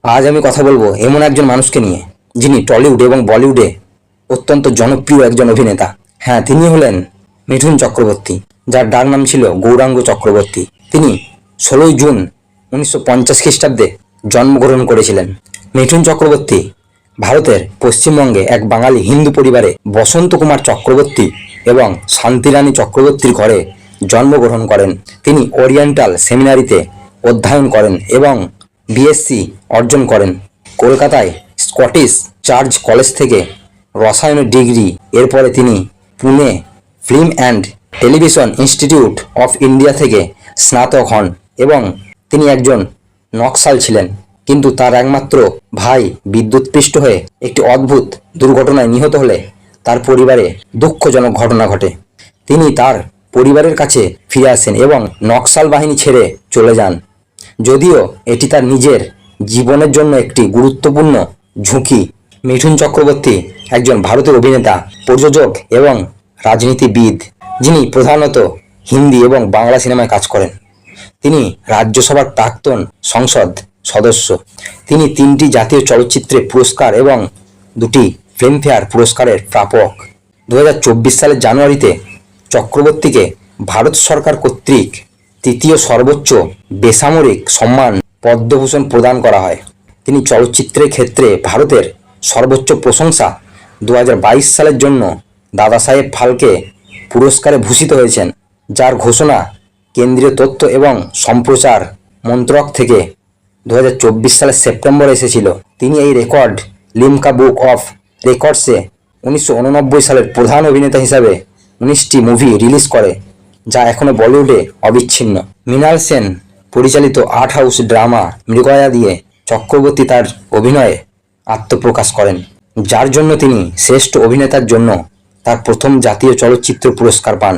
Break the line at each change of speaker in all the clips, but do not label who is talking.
আজ আমি কথা বলবো এমন একজন মানুষকে নিয়ে, যিনি টলিউড এবং বলিউডে অত্যন্ত জনপ্রিয় একজন অভিনেতা। হ্যাঁ, তিনি হলেন মিঠুন চক্রবর্তী, যার ডাক নাম ছিল গৌরাঙ্গ চক্রবর্তী। তিনি 16ই জুন 1950 খ্রিস্টাব্দে জন্মগ্রহণ করেছিলেন। মিঠুন চক্রবর্তী ভারতের পশ্চিমবঙ্গে এক বাঙালি হিন্দু পরিবারে বসন্ত কুমার চক্রবর্তী এবং শান্তিরানী চক্রবর্তীর ঘরে জন্মগ্রহণ করেন। তিনি ওরিয়েন্টাল সেমিনারিতে অধ্যয়ন করেন এবং বিএসসি অর্জন করেন। কলকাতায় স্কটিশ চার্চ কলেজ থেকে রসায়নে ডিগ্রি। এরপরে তিনি Pune film and television institute of India থেকে স্নাতক হন এবং তিনি একজন নকশাল ছিলেন। কিন্তু তার একমাত্র ভাই বিদ্যুৎস্পৃষ্ট হয়ে একটি অদ্ভুত দুর্ঘটনায় নিহত হলে তার পরিবারে দুঃখজনক ঘটনা ঘটে। তিনি তার পরিবারের কাছে ফিরে আসেন এবং নকশাল বাহিনী ছেড়ে চলে যান। যদিও এটি তার নিজের জীবনের জন্য একটি গুরুত্বপূর্ণ ঝুঁকি। মিঠুন চক্রবর্তী একজন ভারতীয় অভিনেতা, প্রযোজক এবং রাজনীতিবিদ, যিনি প্রধানত হিন্দি এবং বাংলা সিনেমায় কাজ করেন। তিনি রাজ্যসভার প্রাক্তন সংসদ সদস্য। তিনি 3টি জাতীয় চলচ্চিত্রে পুরস্কার এবং 2টি ফিল্মফেয়ার পুরস্কারের প্রাপক। 2024 সালের জানুয়ারিতে চক্রবর্তীকে ভারত সরকার কর্তৃক 3য় সর্বোচ্চ বেসামরিক সম্মান পদ্মভূষণ প্রদান করা হয়। তিনি চলচ্চিত্রের ক্ষেত্রে ভারতের সর্বোচ্চ প্রশংসা 2022 সালের জন্য দাদাসাহেব ফালকে পুরস্কারে ভূষিত হয়েছেন, যার ঘোষণা কেন্দ্রীয় তথ্য এবং সম্প্রচার মন্ত্রক থেকে 2024 সালের সেপ্টেম্বরে এসেছিল। তিনি এই রেকর্ড লিমকা বুক অফ রেকর্ডসে 1989 সালের প্রধান অভিনেতা হিসাবে 19টি মুভি রিলিজ করে, যা এখনো বলিউডে অবিচ্ছিন্ন। মৃণাল সেন পরিচালিত আর্ট হাউস ড্রামা মৃগয়া দিয়ে চক্রবর্তী তার অভিনয়ে আত্মপ্রকাশ করেন, যার জন্য তিনি শ্রেষ্ঠ অভিনেতার জন্য তার প্রথম জাতীয় চলচ্চিত্র পুরস্কার পান।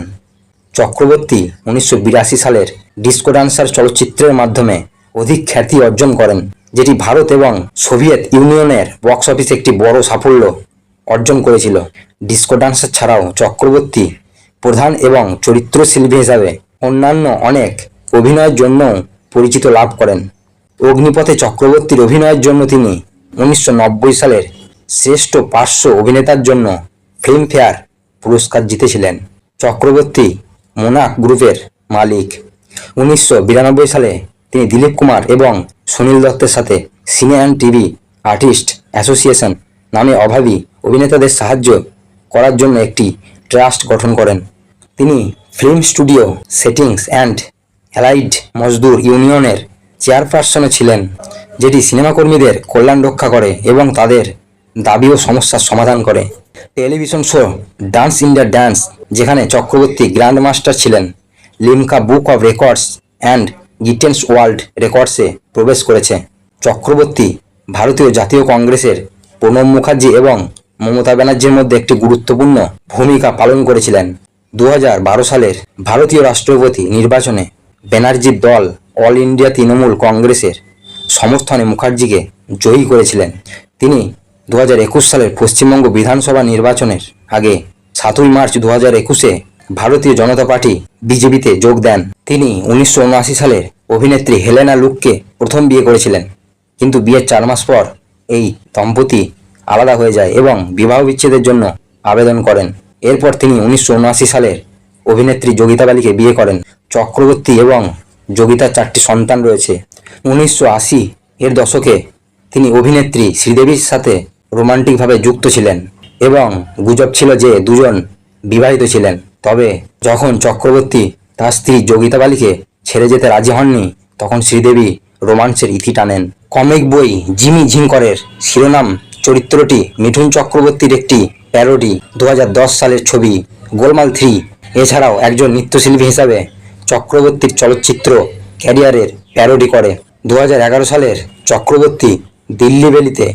চক্রবর্তী 1982 সালের ডিস্কো ডান্সার চলচ্চিত্রের মাধ্যমে অধিক খ্যাতি অর্জন করেন, যেটি ভারত এবং সোভিয়েত ইউনিয়নের বক্স অফিসে একটি বড় সাফল্য অর্জন করেছিল। ডিস্কো ডান্সার ছাড়াও চক্রবর্তী প্রধান এবং চরিত্রশিল্পী হিসাবে অন্যান্য অনেক অভিনয়ের জন্য পরিচিত লাভ করেন। অগ্নিপথে চক্রবর্তীর অভিনয়ের জন্য তিনি 1990 সালের শ্রেষ্ঠ পার্শ্ব অভিনেতার জন্য ফিল্মফেয়ার পুরস্কার জিতেছিলেন। চক্রবর্তী মোনাক গ্রুপের মালিক। 1992 সালে তিনি দিলীপ কুমার এবং সুনীল দত্তের সাথে সিনে অ্যান্ড টিভি আর্টিস্ট অ্যাসোসিয়েশন নামে অভাবী অভিনেতাদের সাহায্য করার জন্য একটি ট্রাস্ট গঠন করেন। তিনি film studio settings and allied মজদুর ইউনিয়নের চেয়ারপারসনও ছিলেন, যেটি সিনেমাকর্মীদের কল্যাণ রক্ষা করে এবং তাদের দাবি ও সমস্যার সমাধান করে। Television show dance India dance, যেখানে চক্রবর্তী গ্র্যান্ড মাস্টার ছিলেন, Limca book of records and Guinness world রেকর্ডসে প্রবেশ করেছে। চক্রবর্তী ভারতীয় জাতীয় কংগ্রেসের প্রণব মুখার্জি এবং মমতা ব্যানার্জির মধ্যে একটি গুরুত্বপূর্ণ ভূমিকা পালন করেছিলেন। 2012 সালের ভারতীয় রাষ্ট্রপতি নির্বাচনে ব্যানার্জির দল অল ইন্ডিয়া তৃণমূল কংগ্রেসের সমর্থনে মুখার্জিকে জয়ী করেছিলেন। তিনি 2021 সালের পশ্চিমবঙ্গ বিধানসভা নির্বাচনের আগে 7ই মার্চ 2021-এ ভারতীয় জনতা পার্টি বিজেপিতে যোগ দেন। তিনি 1979 সালের অভিনেত্রী হেলেনা লুককে প্রথম বিয়ে করেছিলেন, কিন্তু বিয়ের 4 মাস পর এই দম্পতি আলাদা হয়ে যায় এবং বিবাহ বিচ্ছেদের জন্য আবেদন করেন। এরপর তিনি 1979 সালের অভিনেত্রী যোগিতা বালিকে বিয়ে করেন। চক্রবর্তী এবং যোগিতার 4টি সন্তান রয়েছে। 1980 এর দশকে তিনি অভিনেত্রী শ্রীদেবীর সাথে রোমান্টিকভাবে যুক্ত ছিলেন এবং গুজব ছিল যে দুজন বিবাহিত ছিলেন। তবে যখন চক্রবর্তী তার স্ত্রী যোগিতা বালিকে ছেড়ে যেতে রাজি হননি, তখন শ্রীদেবী রোমান্সের ইতি টানেন। কমিক বই জিমি ঝিঙ্করের শিরোনাম চরিত্রটি মিঠুন চক্রবর্তীর একটি প্যারোডি। 2010 সালের ছবি গোলমাল 3 এছাড়াও একজন নৃত্যশিল্পী হিসাবে চক্রবর্তীর চলচ্চিত্র ক্যারিয়ারের প্যারোডি করে। 2011 সালের চক্রবর্তী দিল্লি বেলিতে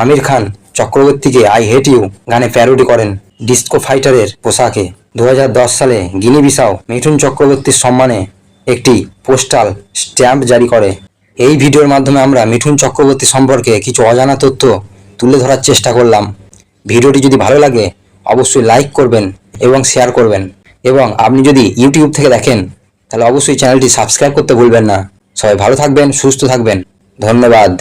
আমির খান চক্রবর্তীকে আই হেট ইউ গানে প্যারোডি করেন ডিস্কো ফাইটারের পোশাকে। 2010 সালে গিনি বিসাউ মিঠুন চক্রবর্তীর সম্মানে একটি পোস্টাল স্ট্যাম্প জারি করে। এই ভিডিওর মাধ্যমে আমরা মিঠুন চক্রবর্তী সম্পর্কে কিছু অজানা তথ্য তুলে ধরার চেষ্টা করলাম। ভিডিওটি যদি ভালো লাগে অবশ্যই লাইক করবেন এবং শেয়ার করবেন, এবং আপনি যদি ইউটিউব থেকে দেখেন তাহলে অবশ্যই চ্যানেলটি সাবস্ক্রাইব করতে ভুলবেন না। সবাই ভালো থাকবেন, সুস্থ থাকবেন। ধন্যবাদ।